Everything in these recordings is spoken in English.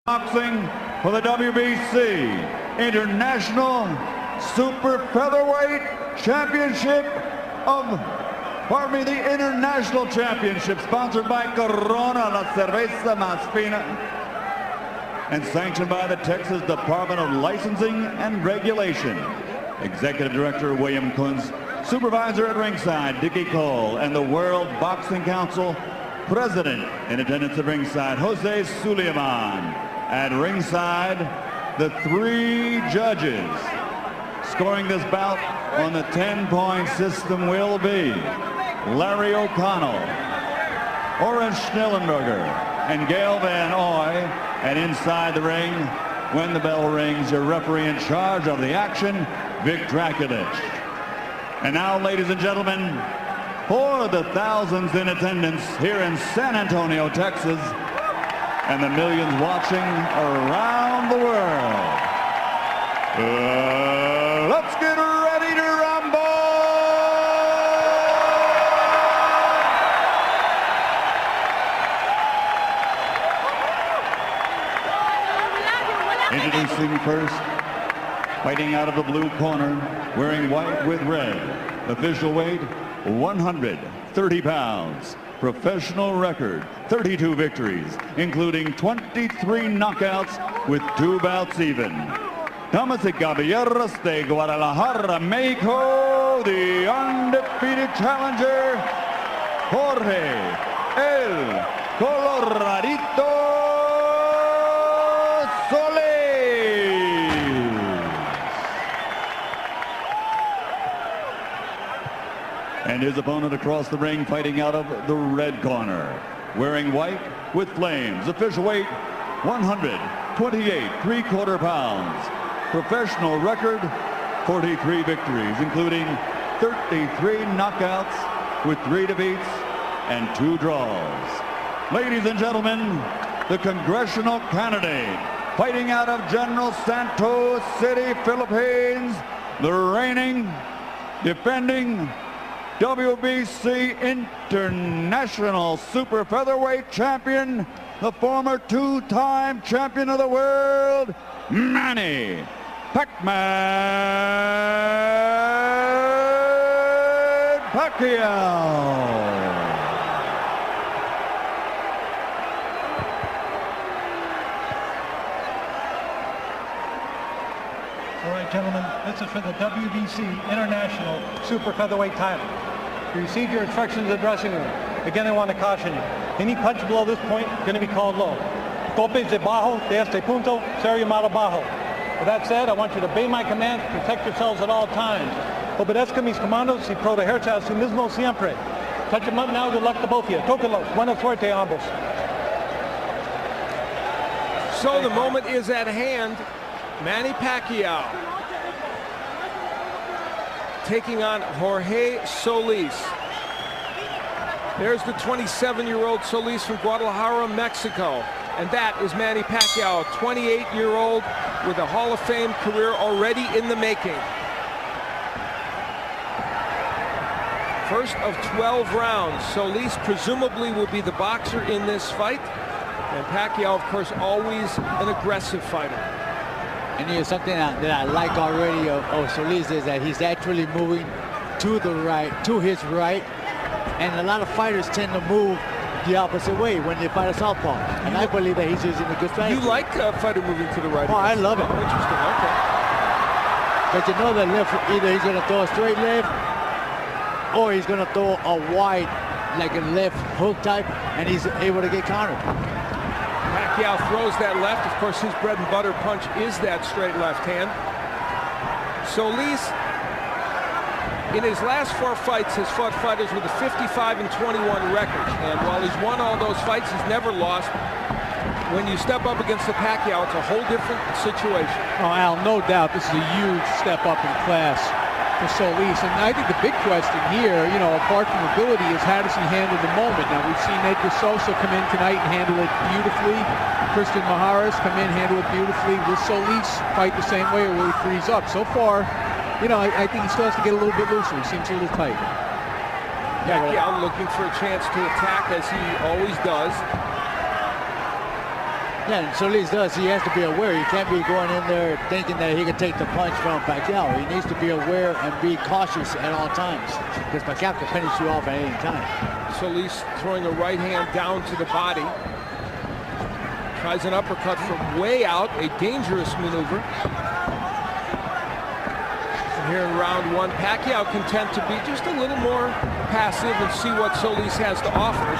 Boxing for the WBC International Super Featherweight Championship the International Championship, sponsored by Corona, La Cerveza Más Fina, and sanctioned by the Texas Department of Licensing and Regulation. Executive Director William Kunz, Supervisor at ringside Dickie Cole, and the World Boxing Council President in attendance at ringside Jose Suleiman. At ringside, the three judges scoring this bout on the 10-point system will be Larry O'Connell, Orange Schnellenberger, and Gail Van Oy. And inside the ring, when the bell rings, your referee in charge of the action, Vic Draculich. And now, ladies and gentlemen, for the thousands in attendance here in San Antonio, Texas, and the millions watching around the world, let's get ready to rumble! Introducing first, fighting out of the blue corner, wearing white with red, official weight 130 pounds. Professional record, 32 victories, including 23 knockouts with 2 bouts even. Damas y caballeros de Guadalajara, Mexico, the undefeated challenger, Jorge El Coloradito Solis. And his opponent across the ring, fighting out of the red corner, wearing white with flames, official weight 128 3/4 pounds, professional record 43 victories, including 33 knockouts with 3 defeats and 2 draws. Ladies and gentlemen, the congressional candidate, fighting out of General Santos City, Philippines, the reigning, defending WBC International Super Featherweight Champion, the former 2-time champion of the world, Manny Pacquiao. All right, gentlemen, this is for the WBC International Super Featherweight title. You received your instructions in the dressing room. Again, I want to caution you. Any punch below this point is going to be called low. Golpes de bajo, de este punto, serio malo bajo. With that said, I want you to obey my commands, protect yourselves at all times. Obedezca mis comandos y protegerse a sí mismo siempre. Touch them up now, good luck to both of you. Tóquenlos, buena suerte a ambos. So the moment is at hand. Manny Pacquiao taking on Jorge Solis. There's the 27-year-old Solis from Guadalajara, Mexico. And that is Manny Pacquiao, a 28-year-old with a Hall of Fame career already in the making. First of 12 rounds. Solis presumably will be the boxer in this fight. And Pacquiao, of course, always an aggressive fighter. And here's something that I like already of Solis is that he's actually moving to the right, to his right. And a lot of fighters tend to move the opposite way when they fight a southpaw. And I believe that he's using a good strategy. You like a fighter moving to the right? Oh, I love it. Oh, interesting, okay. But you know that left, either he's going to throw a straight left or he's going to throw a wide, like a left hook type, and he's able to get countered. Pacquiao throws that left. Of course, his bread and butter punch is that straight left hand. Solis, in his last 4 fights, has fought fighters with a 55-21 record. And while he's won all those fights, he's never lost. When you step up against the Pacquiao, it's a whole different situation. Oh, Al, no doubt this is a huge step up in class for Solis. And I think the big question here, you know, apart from ability, is how does he handle the moment? Now, we've seen Edgar Sosa come in tonight and handle it beautifully. Christian Maharas come in, handle it beautifully. Will Solis fight the same way, or will he freeze up? So far, you know, I think he still has to get a little bit looser. He seems a little tight. Pacquiao looking for a chance to attack, as he always does. Yeah, and Solis does. He has to be aware. He can't be going in there thinking that he can take the punch from Pacquiao. He needs to be aware and be cautious at all times because Pacquiao can finish you off at any time. Solis throwing a right hand down to the body. Tries an uppercut from way out, a dangerous maneuver. And here in round one, Pacquiao content to be just a little more passive and see what Solis has to offer.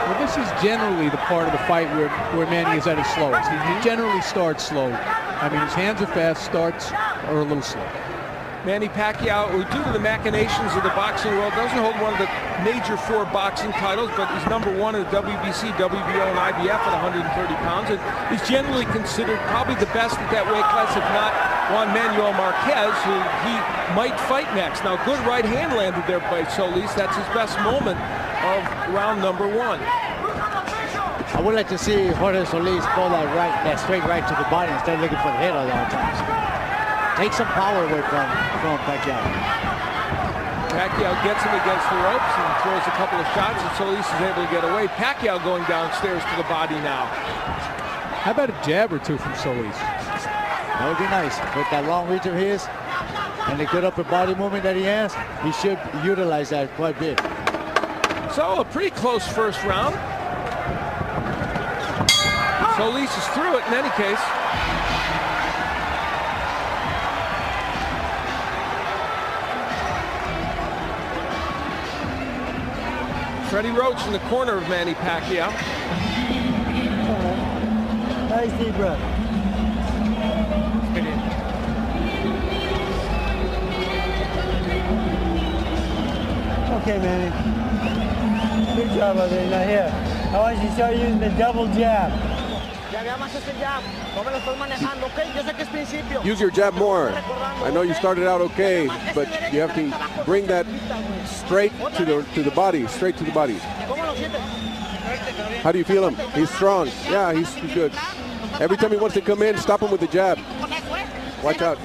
Well, this is generally the part of the fight where Manny is at his slowest. He generally starts slow. I mean, his hands are fast, starts are a little slow. Manny Pacquiao, who due to the machinations of the boxing world, doesn't hold one of the major 4 boxing titles, but he's #1 in the WBC, WBO, and IBF at 130 pounds. And he's generally considered probably the best at that weight class, if not Juan Manuel Marquez, who he might fight next. Now, good right hand landed there by Solis. That's his best moment of round number 1. I would like to see Jorge Solis pull that straight right to the body instead of looking for the head all the times. Take some power away from Pacquiao. Pacquiao gets him against the ropes and throws a couple of shots, and Solis is able to get away. Pacquiao going downstairs to the body now. How about a jab or two from Solis? That would be nice. With that long reach of his and the good upper body movement that he has, he should utilize that quite a bit. So a pretty close first round. Solis is through it in any case. Freddie Roach in the corner of Manny Pacquiao. Nice deep breath. Okay, Manny. Good job over there. Now here, I want you to start using the double jab. Use your jab more. I know you started out okay, but you have to bring that straight to the body, straight to the body. How do you feel him? He's strong. Yeah, he's good. Every time he wants to come in, stop him with the jab. Watch out.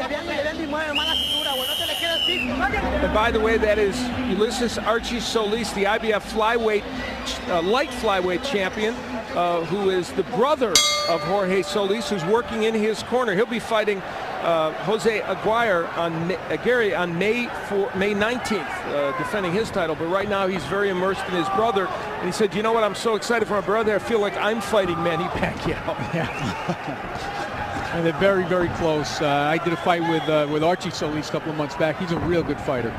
And by the way, that is Ulysses Archie Solis, the IBF flyweight, light flyweight champion, who is the brother of Jorge Solis, who's working in his corner. He'll be fighting Jose Aguirre on May 19th, defending his title. But right now he's very immersed in his brother. And he said, you know what, I'm so excited for my brother, I feel like I'm fighting Manny Pacquiao. Yeah. And they're very, very close. I did a fight with Archie Solis a couple of months back. He's a real good fighter.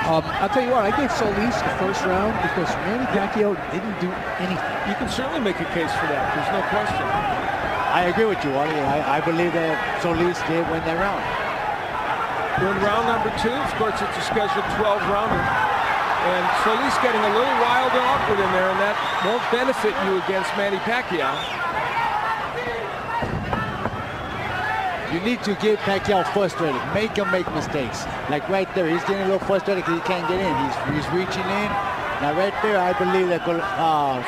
I'll tell you what, I gave Solis the first round because Manny Pacquiao didn't do anything. You can certainly make a case for that. There's no question. I agree with you, Wally. I believe that Solis did win that round. We're in round number 2. Of course, it's a scheduled 12-rounder. And Solis getting a little wild and awkward in there, and that won't benefit you against Manny Pacquiao. You need to get Pacquiao frustrated. Make him make mistakes. Like right there, he's getting a little frustrated because he can't get in. He's reaching in. Now right there, I believe that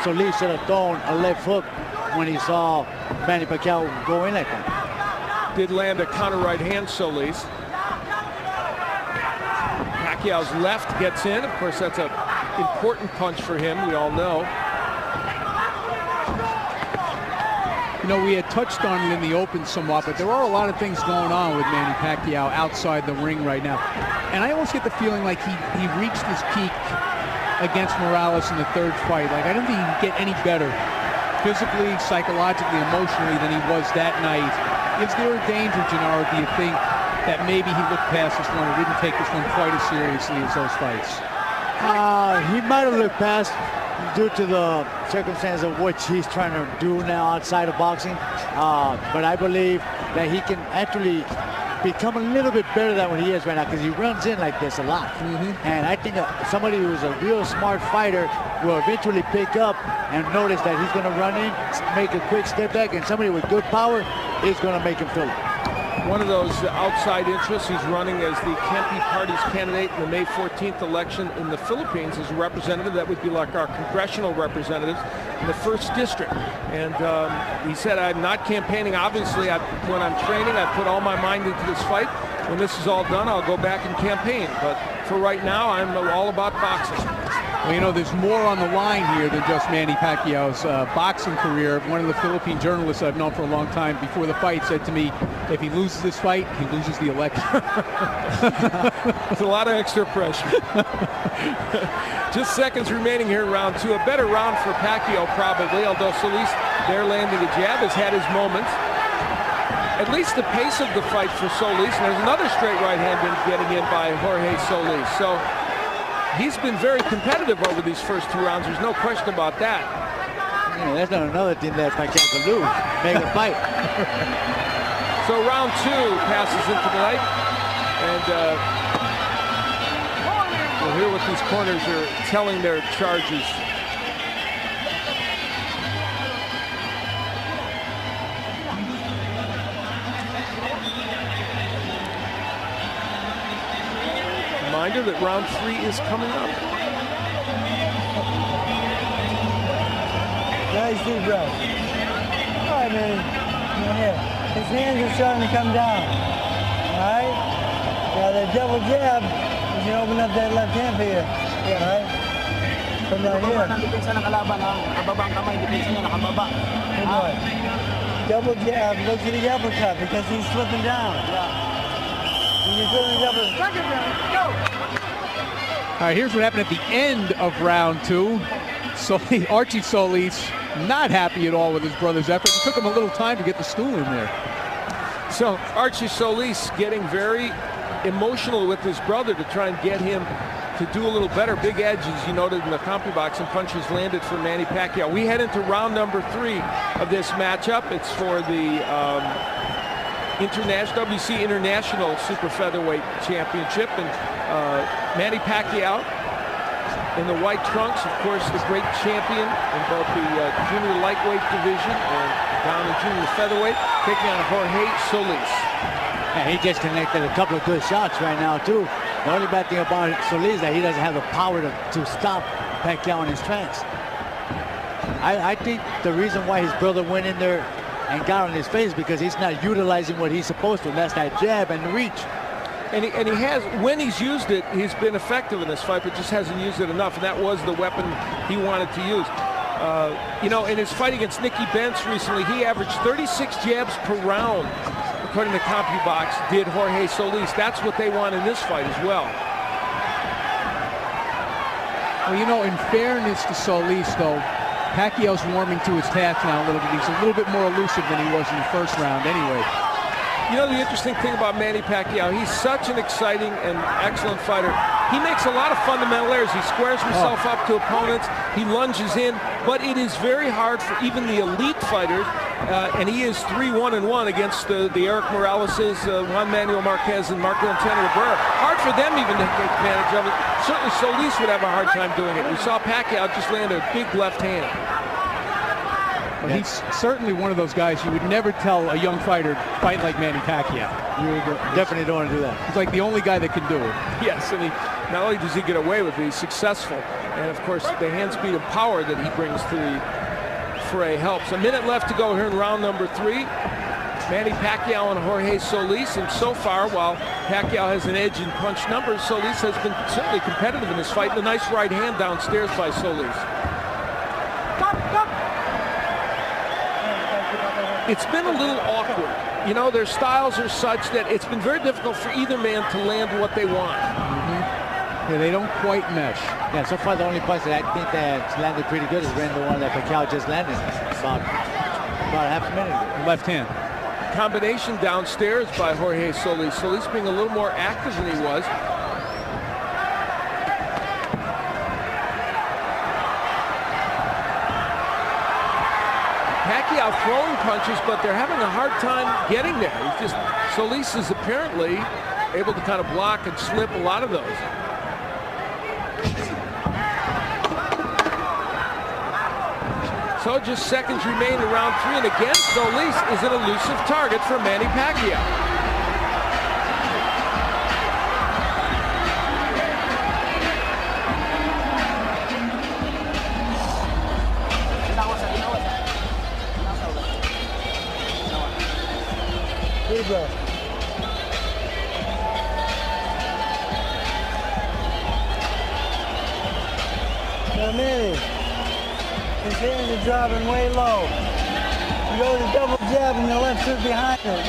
Solis should have thrown a left hook when he saw Manny Pacquiao go in like that. Did land a counter right hand, Solis. Pacquiao's left gets in. Of course, that's an important punch for him, we all know. You know, we had touched on it in the open somewhat, but there are a lot of things going on with Manny Pacquiao outside the ring right now. And I almost get the feeling like he reached his peak against Morales in the 3rd fight. Like, I don't think he can get any better physically, psychologically, emotionally than he was that night. Is there a danger, Gennaro, do you think, that maybe he looked past this one and didn't take this one quite as seriously as those fights? He might have looked past due to the circumstance of which he's trying to do now outside of boxing. But I believe that he can actually become a little bit better than what he is right now because he runs in like this a lot. And I think somebody who's a real smart fighter will eventually pick up and notice that he's going to run in, make a quick step back, and somebody with good power is going to make him feel it. One of those outside interests, he's running as the Kempe Party's candidate in the May 14th election in the Philippines as a representative. That would be like our congressional representatives in the 1st district. And he said, I'm not campaigning. Obviously, when I'm training, I put all my mind into this fight. When this is all done, I'll go back and campaign. But for right now, I'm all about boxing. Well, you know, there's more on the line here than just Manny Pacquiao's boxing career. One of the Philippine journalists I've known for a long time before the fight said to me, if he loses this fight, he loses the election. It's a lot of extra pressure. Just seconds remaining here in round 2. A better round for Pacquiao probably, although Solis there landing a jab has had his moments. At least the pace of the fight for Solis, and there's another straight right hand getting in by Jorge Solis. So he's been very competitive over these first 2 rounds. There's no question about that. Yeah, that's not another thing that Pacquiao can lose. Make a fight. So round 2 passes into the night, and we'll hear what these corners are telling their charges. Reminder that round 3 is coming up. Nice deep breath. All right, man. Right here. His hands are starting to come down. All right? Now that double jab, you can open up that left hand for you. Yeah, right? From right here. Good boy. Double jab, look to the uppercut because he's slipping down. When you're doing double. All right, here's what happened at the end of round 2. Archie Solis not happy at all with his brother's effort. It took him a little time to get the stool in there. So Archie Solis getting very emotional with his brother to try and get him to do a little better. Big edge, as you noted in the CompuBox, and punches landed for Manny Pacquiao. We head into round number 3 of this matchup. It's for the WC International Super Featherweight Championship, and Manny Pacquiao in the white trunks, of course, the great champion in both the junior lightweight division and down in junior featherweight, taking on Jorge Solis. Yeah, he just connected a couple of good shots right now, too. The only bad thing about Solis is that he doesn't have the power to stop Pacquiao in his trance. I think the reason why his brother went in there and got on his face because he's not utilizing what he's supposed to, and that's that jab and the reach. And he has, when he's used it, he's been effective in this fight, but just hasn't used it enough, and that was the weapon he wanted to use. You know, in his fight against Nicky Benz recently, he averaged 36 jabs per round, according to CompuBox, did Jorge Solis. That's what they want in this fight as well. Well, you know, in fairness to Solis, though, Pacquiao's warming to his task now a little bit. He's a little bit more elusive than he was in the first round anyway. You know, the interesting thing about Manny Pacquiao, he's such an exciting and excellent fighter. He makes a lot of fundamental errors. He squares himself up to opponents. He lunges in, but it is very hard for even the elite fighters, and he is 3-1-1 against the Eric Moraleses, Juan Manuel Marquez, and Marco Antonio Barrera. Hard for them even to take advantage of it. Certainly Solis would have a hard time doing it. We saw Pacquiao just land a big left hand. Well, he's certainly one of those guys you would never tell a young fighter fight like Manny Pacquiao. You definitely don't want to do that. He's like the only guy that can do it. Yes, and not only does he get away with it, he's successful. And of course, the hand speed and power that he brings to the fray helps. A minute left to go here in round number 3. Manny Pacquiao and Jorge Solis, and so far, while Pacquiao has an edge in punch numbers, Solis has been certainly competitive in this fight. And a nice right hand downstairs by Solis. It's been a little awkward. You know, their styles are such that it's been very difficult for either man to land what they want. Yeah, they don't quite mesh. Yeah, so far the only punch that I think that's landed pretty good has been the one that Pacquiao just landed about half a minute ago. Left hand. Combination downstairs by Jorge Solis. Solis being a little more active than he was. Pacquiao throwing punches, but they're having a hard time getting there. He's just, Solis is apparently able to kind of block and slip a lot of those. So just seconds remain in round 3, and again, Solis is an elusive target for Manny Pacquiao. Deep breath. But Manny, his hands are dropping way low. You go to the double jab and the left hook behind it.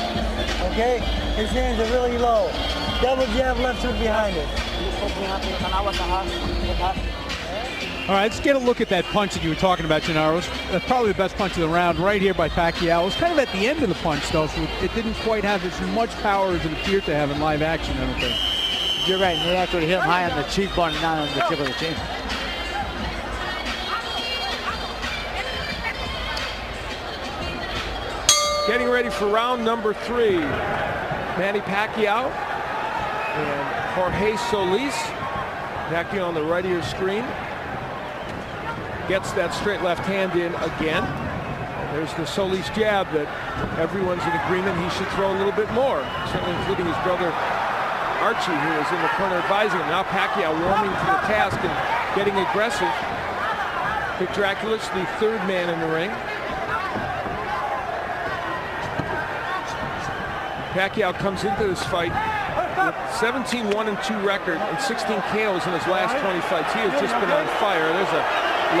Okay? His hands are really low. Double jab, left hook behind it. All right, let's get a look at that punch that you were talking about, Gennaro. That's probably the best punch of the round right here by Pacquiao. It was kind of at the end of the punch, though, so it didn't quite have as much power as it appeared to have in live action, I don't think. You're right, and they actually hit him high on the cheekbone and not on the tip of the chin. Getting ready for round number 3. Manny Pacquiao and Jorge Solis. Pacquiao on the right of your screen. Gets that straight left hand in again. There's the Solis jab that everyone's in agreement he should throw a little bit more, certainly including his brother Archie, who is in the corner advising him. Now Pacquiao warming to the task and getting aggressive. Vic Draculis, the third man in the ring. Pacquiao comes into this fight with 17-1-2 record and 16 KOs in his last 20 fights. He has just been on fire. There's a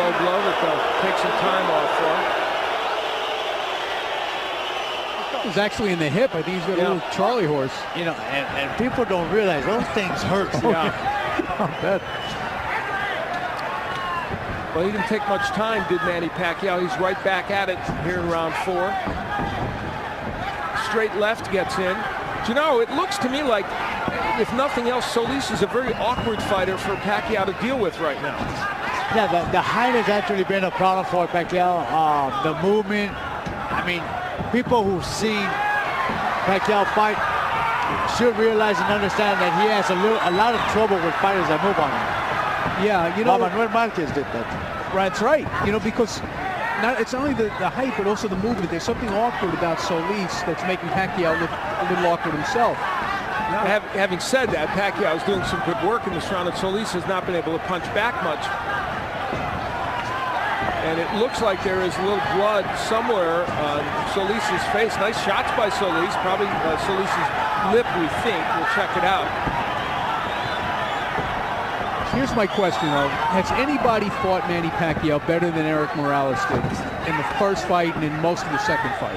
low blow that they'll take some time off for. It was actually in the hip. I think he's got a little Charlie horse. You know, and people don't realize those things hurt. I bet. Well, he didn't take much time, did Manny Pacquiao. He's right back at it here in round 4. Straight left gets in. You know, it looks to me like, if nothing else, Solis is a very awkward fighter for Pacquiao to deal with right now. Yeah, the height has actually been a problem for Pacquiao. The movement. I mean, people who've seen Pacquiao fight should realize and understand that he has a lot of trouble with fighters that move on him. Yeah, you know, Manuel Marquez did that. That's right. You know, because it's only the height, but also the movement. There's something awkward about Solis that's making Pacquiao look a little awkward himself. Now, having said that, Pacquiao is doing some good work in this round, and Solis has not been able to punch back much. And it looks like there is a little blood somewhere on Solis' face. Nice shots by Solis. Probably Solis' lip, we think. We'll check it out. Here's my question, though. Has anybody fought Manny Pacquiao better than Eric Morales did in the first fight and in most of the second fight?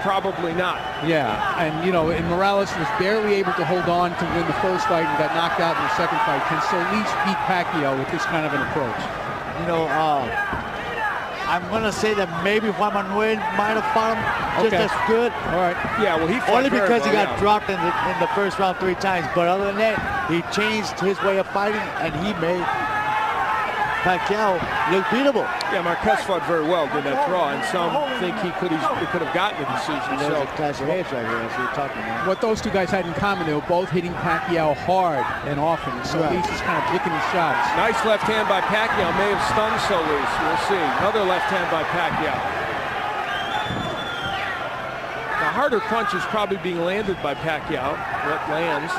Probably not. Yeah, and you know, and Morales was barely able to hold on to win the first fight and got knocked out in the second fight. Can Solis beat Pacquiao with this kind of an approach? You know, I'm going to say that maybe Juan Manuel might have fought him just as good. All right. Yeah, well, he fought only because he got dropped in the first round 3 times. But other than that, he changed his way of fighting, and he made Pacquiao look beatable. Yeah, Marquez fought very well in that draw, and some think he could have gotten a decision. So, clash of heads right here, as we were talking about. What those two guys had in common, they were both hitting Pacquiao hard and often. Solis is kind of picking his shots. Nice left hand by Pacquiao. May have stunned Solis. We'll see. Another left hand by Pacquiao. The harder punch is probably being landed by Pacquiao. What lands?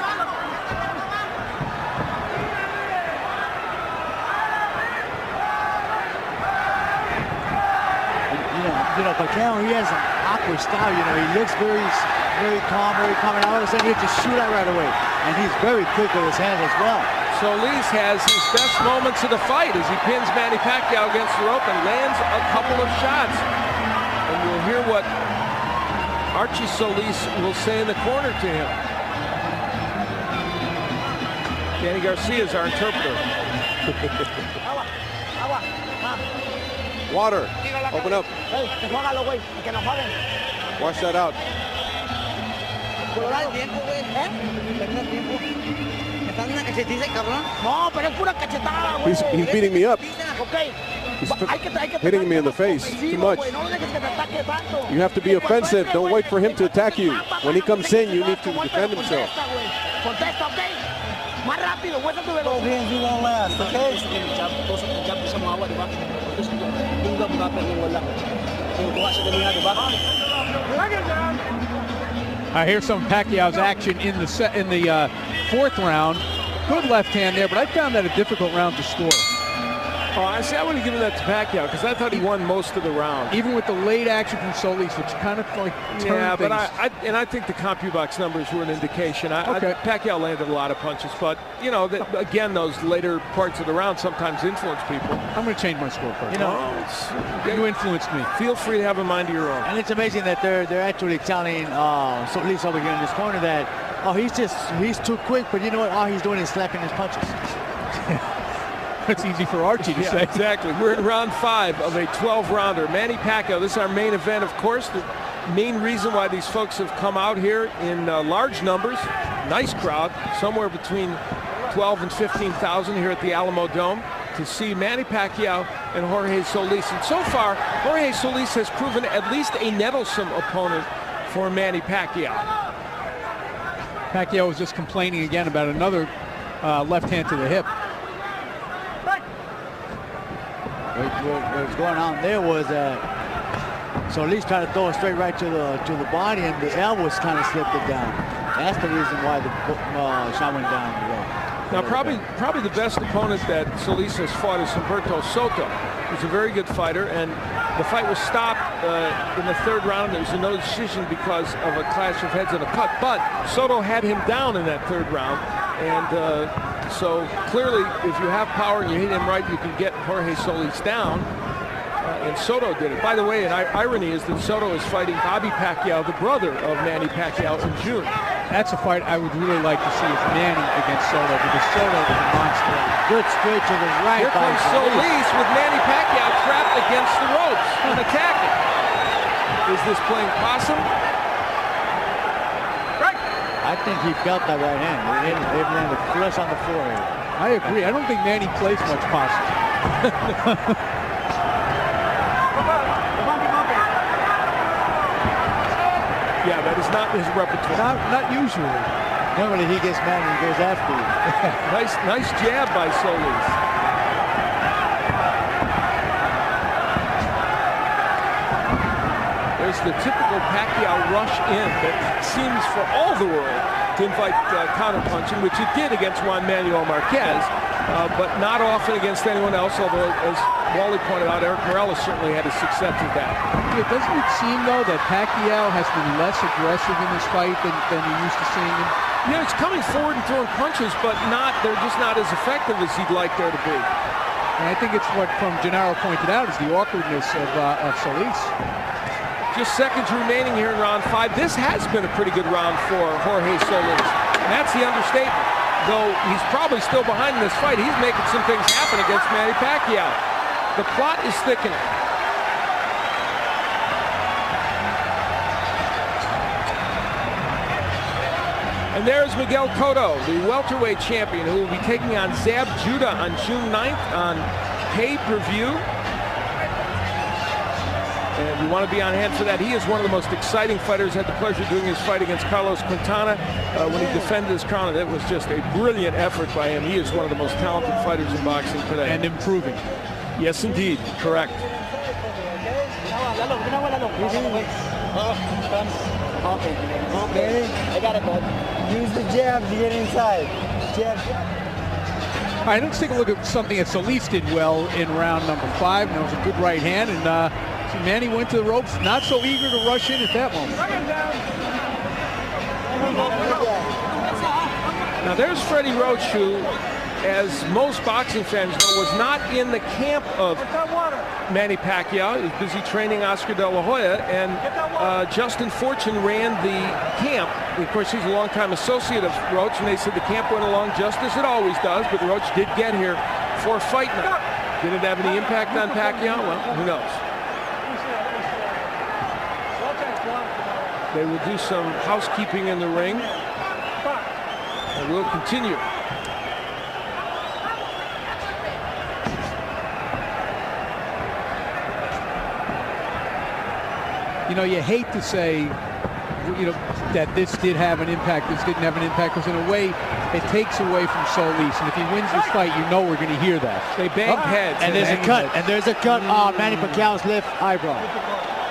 You know, Pacquiao, he has an awkward style. You know, he looks very calm, and all of a sudden he just shoot out right away. And he's very quick with his hands as well. Solis has his best moments of the fight as he pins Manny Pacquiao against the rope and lands a couple of shots. And we'll hear what Archie Solis will say in the corner to him. Danny Garcia is our interpreter. Water. Open up. Wash that out. He's beating me up. He's hitting me in the face too much. You have to be offensive. Don't wait for him to attack you. When he comes in, you need to defend himself. Both hands you won't last, okay? Here's some Pacquiao's action in the 4th round. Good left hand there, but I found that a difficult round to score. Oh, I see. I would have given that to Pacquiao because I thought he won most of the round. Even with the late action from Solis, which kind of like turned but things. I think the CompuBox numbers were an indication. Okay. Pacquiao landed a lot of punches, but you know, again, those later parts of the round sometimes influence people. I'm going to change my score first. You know, You influenced me. Feel free to have a mind of your own. and it's amazing that they're actually telling Solis over here in this corner that, oh, he's too quick, but you know what? All he's doing is slapping his punches. It's easy for Archie to say. Exactly. We're in round 5 of a 12-rounder. Manny Pacquiao, this is our main event, of course. The main reason why these folks have come out here in large numbers, nice crowd, somewhere between 12 and 15,000 here at the Alamo Dome to see Manny Pacquiao and Jorge Solis. And so far, Jorge Solis has proven at least a nettlesome opponent for Manny Pacquiao. Pacquiao was just complaining again about another left hand to the hip. What was going on there was Solis tried to throw it straight right to the body, and the elbows kind of slipped it down. That's the reason why the shot went down the road. Now, probably the best opponent that Solis has fought is Humberto Soto. He's a very good fighter, and the fight was stopped in the 3rd round. There was a no decision because of a clash of heads and a cut, but Soto had him down in that 3rd round, and so clearly, if you have power and you hit him right, you can get Jorge Solis down. And Soto did it. By the way, an irony is that Soto is fighting Bobby Pacquiao, the brother of Manny Pacquiao, in June. That's a fight I would really like to see is Manny against Soto, because Soto is a monster. Good straight to the right. Here comes Solis with Manny Pacquiao trapped against the ropes and attacking. Is this playing possum? I think he felt that right hand. It landed flush on the forehead. I agree. I don't think Manny plays much possum. Yeah, that is not his repertoire. Not usually. Normally he gets mad and he goes after you. Nice jab by Solis. There's the typical Pacquiao rush in that seems for all the world to invite counterpunching, which it did against Juan Manuel Marquez, but not often against anyone else, although, as Wally pointed out, Eric Morales certainly had his success with that. Yeah, doesn't it seem, though, that Pacquiao has been less aggressive in this fight than we used to seeing him? Yeah, he's coming forward and throwing punches, but they're just not as effective as he'd like there to be. And I think it's what, from Gennaro pointed out, is the awkwardness of Solis. Just seconds remaining here in round 5. This has been a pretty good round for Jorge Solis. And that's the understatement. Though he's probably still behind in this fight, he's making some things happen against Manny Pacquiao. The plot is thickening. And there's Miguel Cotto, the welterweight champion, who will be taking on Zab Judah on June 9th on pay-per-view. And you want to be on hand for that. He is one of the most exciting fighters. Had the pleasure of doing his fight against Carlos Quintana when he defended his crown. It was just a brilliant effort by him. He is one of the most talented fighters in boxing today. And improving. Yes, indeed. Correct. Okay, I got it, bud. Use the jab to get inside. Jab. All right, let's take a look at something that Solis did well in round number 5. And that was a good right hand. And see, Manny went to the ropes, not so eager to rush in at that moment. Now there's Freddie Roach, who, as most boxing fans know, was not in the camp of Manny Pacquiao. He was busy training Oscar De La Hoya, and Justin Fortune ran the camp. Of course, he's a longtime associate of Roach, and they said the camp went along just as it always does, but Roach did get here for fight night. Did it have any impact on Pacquiao? Well, who knows? They will do some housekeeping in the ring, and we'll continue. You know, you hate to say, you know, that this did have an impact, this didn't have an impact, because in a way, it takes away from Solis. And if he wins this fight, you know we're going to hear that. They banged heads. And there's a cut. And there's a cut on Manny Pacquiao's left eyebrow.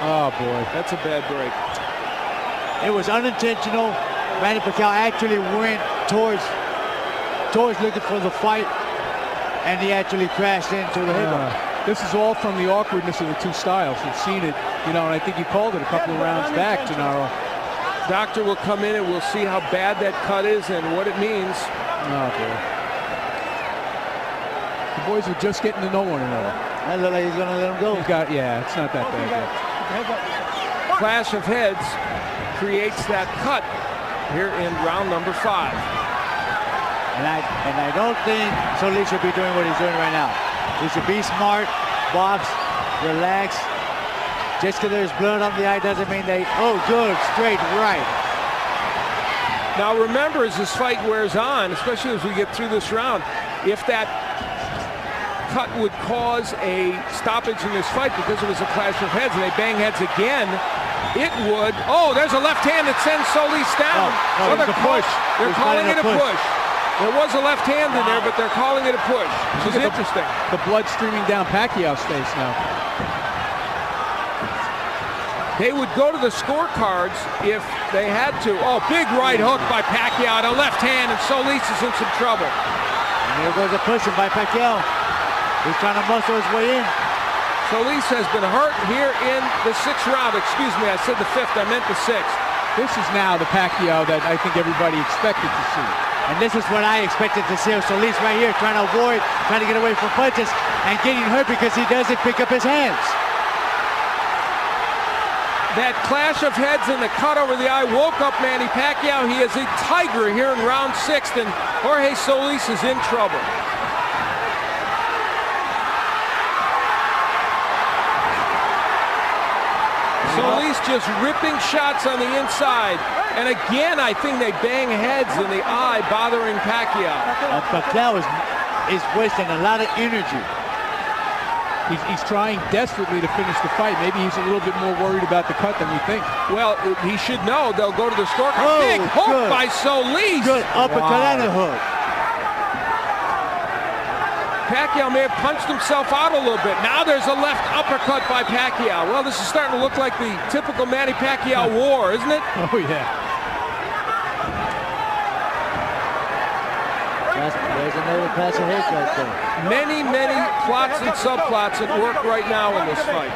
Oh, boy. That's a bad break. It was unintentional. Manny Pacquiao actually went towards looking for the fight. and he actually crashed into the headbutt. This is all from the awkwardness of the two styles. We've seen it, you know, and I think you called it a couple of rounds back, Gennaro. Doctor will come in and we'll see how bad that cut is and what it means. Oh, boy. The boys are just getting to know one another. That looks like he's going to let him go. Yeah, it's not that bad yet. Clash of heads creates that cut here in round number 5. And I don't think Solis should be doing what he's doing right now. He should be smart, box, relax. Just because there's blood on the eye doesn't mean they, oh, good, straight right. Now remember, as this fight wears on, especially as we get through this round, if that cut would cause a stoppage in this fight because it was a clash of heads and they bang heads again, it would. Oh, there's a left hand that sends Solis down. Oh, it's a push. They're calling it a push. There was a left hand in there, but they're calling it a push, which is interesting. The blood streaming down Pacquiao's face now. They would go to the scorecards if they had to. Oh, big right hook by Pacquiao, a left hand, and Solis is in some trouble. And there goes a pushing by Pacquiao. He's trying to muscle his way in. Solis has been hurt here in the 6th round. Excuse me, I said the 5th, I meant the 6th. This is now the Pacquiao that I think everybody expected to see. And this is what I expected to see. Solis right here trying to avoid, trying to get away from punches and getting hurt because he doesn't pick up his hands. That clash of heads and the cut over the eye woke up Manny Pacquiao. He is a tiger here in round 6, and Jorge Solis is in trouble. Solis just ripping shots on the inside. And again, I think they bang heads in the eye, bothering Pacquiao. Pacquiao is wasting a lot of energy. He's trying desperately to finish the fight. Maybe he's a little bit more worried about the cut than we think. Well, he should know. They'll go to the scorecard. Oh, big hook good. by Solis. Good uppercut and a hook. Pacquiao may have punched himself out a little bit. Now there's a left uppercut by Pacquiao. Well, this is starting to look like the typical Manny Pacquiao war, isn't it? Oh, yeah. There's another clash of heads right there. Many, many plots and subplots at work right now in this fight.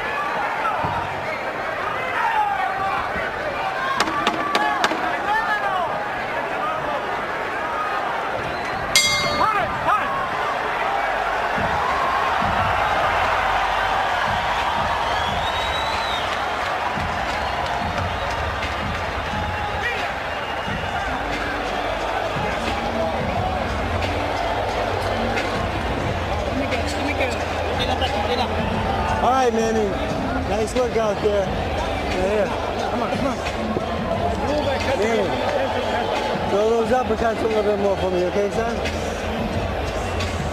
All right, Manny. Nice look out there. Here. Come on. Manny, throw those uppercuts a little bit more for me, okay, son?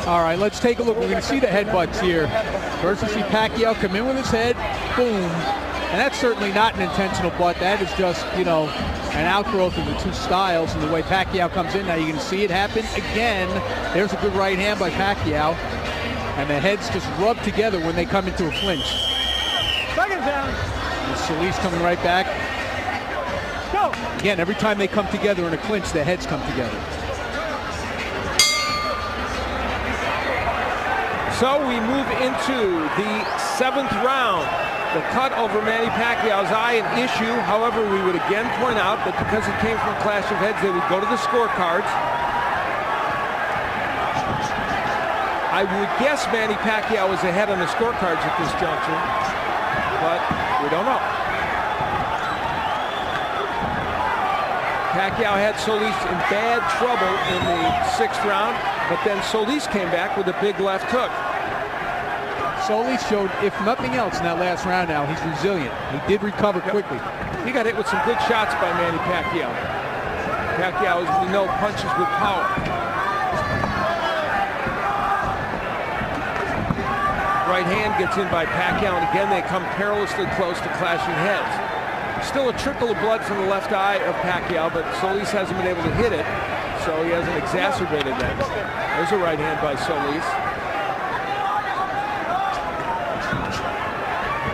All right, let's take a look. We're going to see the headbutts here. First, we see Pacquiao come in with his head, boom. And that's certainly not an intentional butt. That is just, you know, an outgrowth of the two styles and the way Pacquiao comes in. Now you're going to see it happen again. There's a good right hand by Pacquiao. And the heads just rub together when they come into a clinch. Second down. And Solis coming right back. Go. Again, every time they come together in a clinch, the heads come together. So we move into the 7th round. The cut over Manny Pacquiao's eye, an issue. However, we would again point out that because it came from a clash of heads, they would go to the scorecards. I would guess Manny Pacquiao is ahead on the scorecards at this juncture, but we don't know. Pacquiao had Solis in bad trouble in the 6th round, but then Solis came back with a big left hook. Solis showed, if nothing else, in that last round now, he's resilient. He did recover quickly. He got hit with some good shots by Manny Pacquiao. Pacquiao, as we know, punches with power. Right hand gets in by Pacquiao, and again they come perilously close to clashing heads. Still a trickle of blood from the left eye of Pacquiao, but Solis hasn't been able to hit it, so he hasn't exacerbated that. There's a right hand by Solis.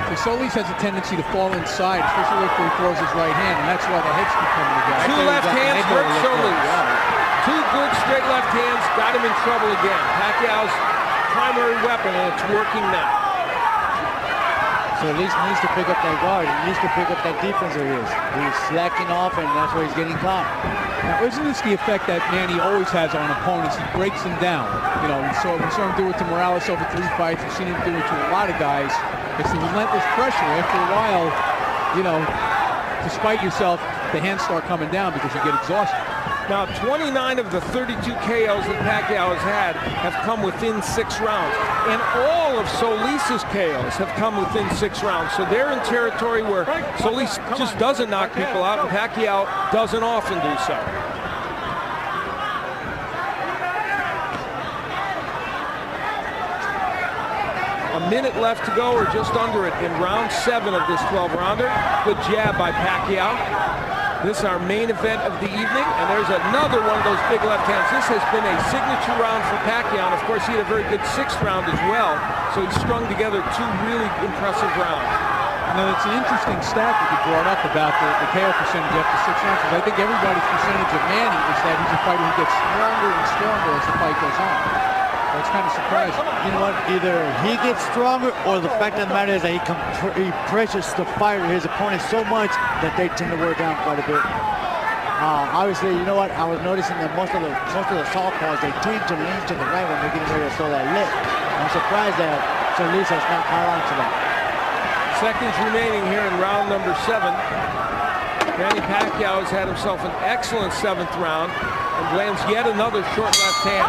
So Solis has a tendency to fall inside, especially if he throws his right hand, and that's why the heads keep coming together. Two left hands hurt Solis. Two good straight left hands got him in trouble again. Pacquiao's primary weapon, and it's working now. So at least he needs to pick up that guard. He needs to pick up that defense of his. He's slacking off, and that's where he's getting caught. Now, isn't this the effect that Manny always has on opponents? He breaks them down. You know, we saw him do it to Morales over 3 fights. We've seen him do it to a lot of guys. It's the relentless pressure. After a while, you know, despite yourself, the hands start coming down because you get exhausted. Now, 29 of the 32 KOs that Pacquiao has had have come within 6 rounds. And all of Solis's KOs have come within 6 rounds. So they're in territory where Solis just doesn't knock people out, and Pacquiao doesn't often do so. A minute left to go, or just under it, in round 7 of this 12-rounder. Good jab by Pacquiao. This is our main event of the evening, and there's another one of those big left hands. This has been a signature round for Pacquiao, and of course he had a very good 6th round as well, so he strung together 2 really impressive rounds. Now, it's an interesting stat that you brought up about the KO percentage after 6 rounds, because I think everybody's percentage of Manny is that he's a fighter who gets stronger and stronger as the fight goes on. That's kind of surprising. You know what? Either he gets stronger, or the fact of the matter is that he pressures the fighter, his opponent, so much that they tend to wear down quite a bit. Obviously, you know what? I was noticing that most of the southpaws, they tend to lean to the right when they're getting ready to throw that lick. I'm surprised that Solis has not caught on to that. Seconds remaining here in round number 7. Manny Pacquiao has had himself an excellent 7th round and lands yet another short left hand.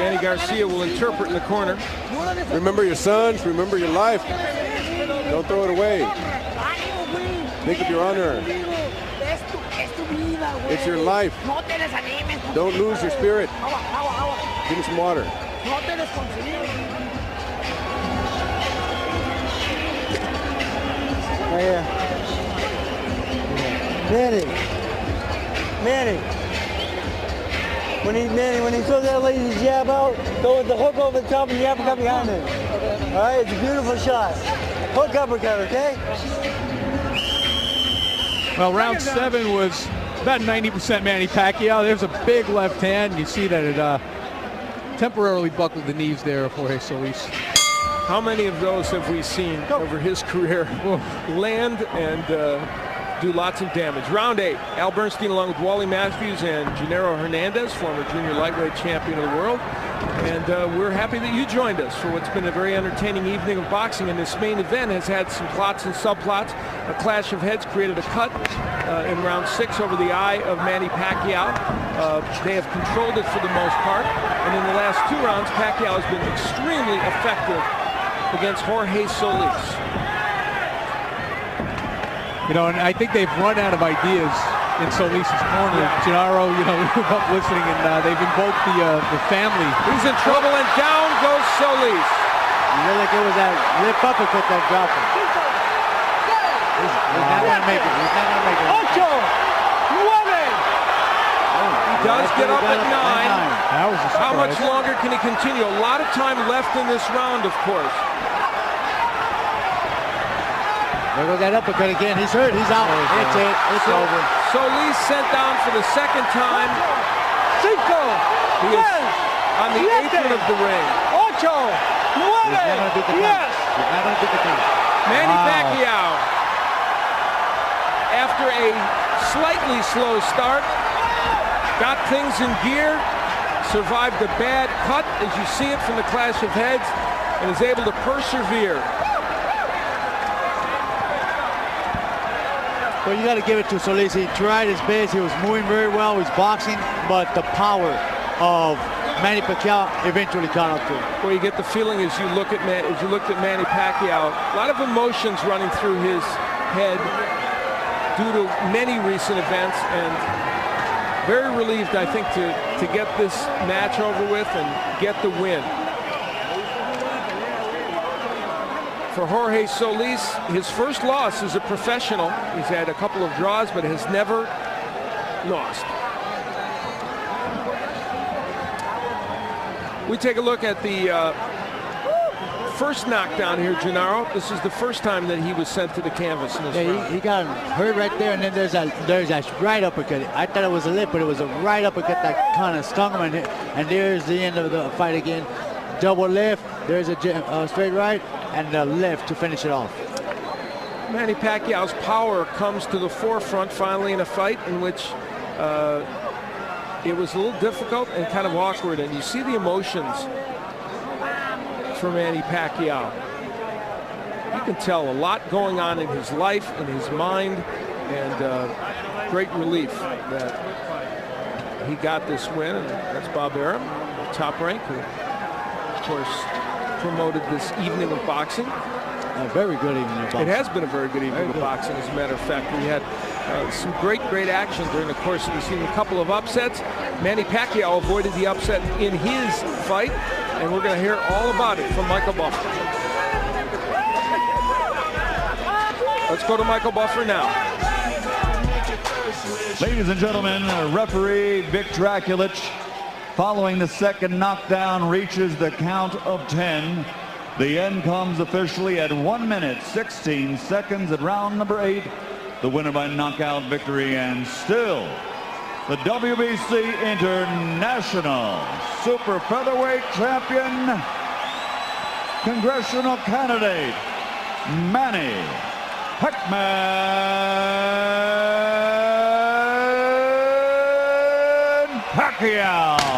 Danny Garcia will interpret in the corner. Remember your sons, remember your life. Don't throw it away. Think of your honor. It's your life. Don't lose your spirit. Give me some water. Right here. Manny. When he throws that lazy jab out, go with the hook over the top and the uppercut behind it. All right, it's a beautiful shot. Hook uppercut, okay? Well, round 7 was about 90% Manny Pacquiao. There's a big left hand. You see that it temporarily buckled the knees there of Jorge Solis. How many of those have we seen over his career land and do lots of damage? Round 8, Al Bernstein along with Wally Matthews and Gennaro Hernandez, former junior lightweight champion of the world. And we're happy that you joined us for what's been a very entertaining evening of boxing. And this main event has had some plots and subplots. A clash of heads created a cut in round 6 over the eye of Manny Pacquiao. They have controlled it for the most part. And in the last 2 rounds, Pacquiao has been extremely effective against Jorge Solis. You know, and I think they've run out of ideas in Solis's corner. Gennaro, you know, we were up listening, and they've invoked the family. He's in trouble, and down goes Solis. You look like it was that lip uppercut that dropped him. He's not going to make it. He's not going to make it. Ocho! 9! He does get up at 9. That was a surprise. How much longer can he continue? A lot of time left in this round, of course. There goes that uppercut again. He's hurt. He's out. It's it. It's over. Solis sent down for the 2nd time. Cinco! He is on the apron of the ring. Ocho! 9! Yes! He's not going to beat the count. Manny Pacquiao, after a slightly slow start, got things in gear, survived a bad cut, as you see it from the clash of heads, and is able to persevere. Well, you got to give it to Solis. He tried his best. He was moving very well. He was boxing, but the power of Manny Pacquiao eventually caught up to him. Well, you get the feeling as you looked at Manny Pacquiao, a lot of emotions running through his head due to many recent events, and very relieved, I think, to get this match over with and get the win. For Jorge Solis, his first loss as a professional. He's had a couple of draws, but has never lost. We take a look at the first knockdown here, Gennaro. This is the first time that he was sent to the canvas in this round. He got hurt right there, and then there's that right uppercut. I thought it was a left, but it was a right uppercut that kind of stung him, and there's the end of the fight again. Double left, there's a straight right, and the left to finish it off. Manny Pacquiao's power comes to the forefront finally in a fight in which it was a little difficult and kind of awkward, and you see the emotions for Manny Pacquiao. You can tell a lot going on in his life, in his mind, and great relief that he got this win. And that's Bob Arum, Top Rank, who, of course, promoted this evening of boxing. A very good evening of boxing. It has been a very good evening of boxing, as a matter of fact. We had some great action during the course of the season. A couple of upsets. Manny Pacquiao avoided the upset in his fight, and we're going to hear all about it from Michael Buffer. Let's go to Michael Buffer now. Ladies and gentlemen, referee Vic Draculich, following the second knockdown, reaches the count of 10. The end comes officially at 1 minute, 16 seconds at round number 8. The winner by knockout victory, and still the WBC International Super Featherweight Champion, congressional candidate, Manny Pacquiao.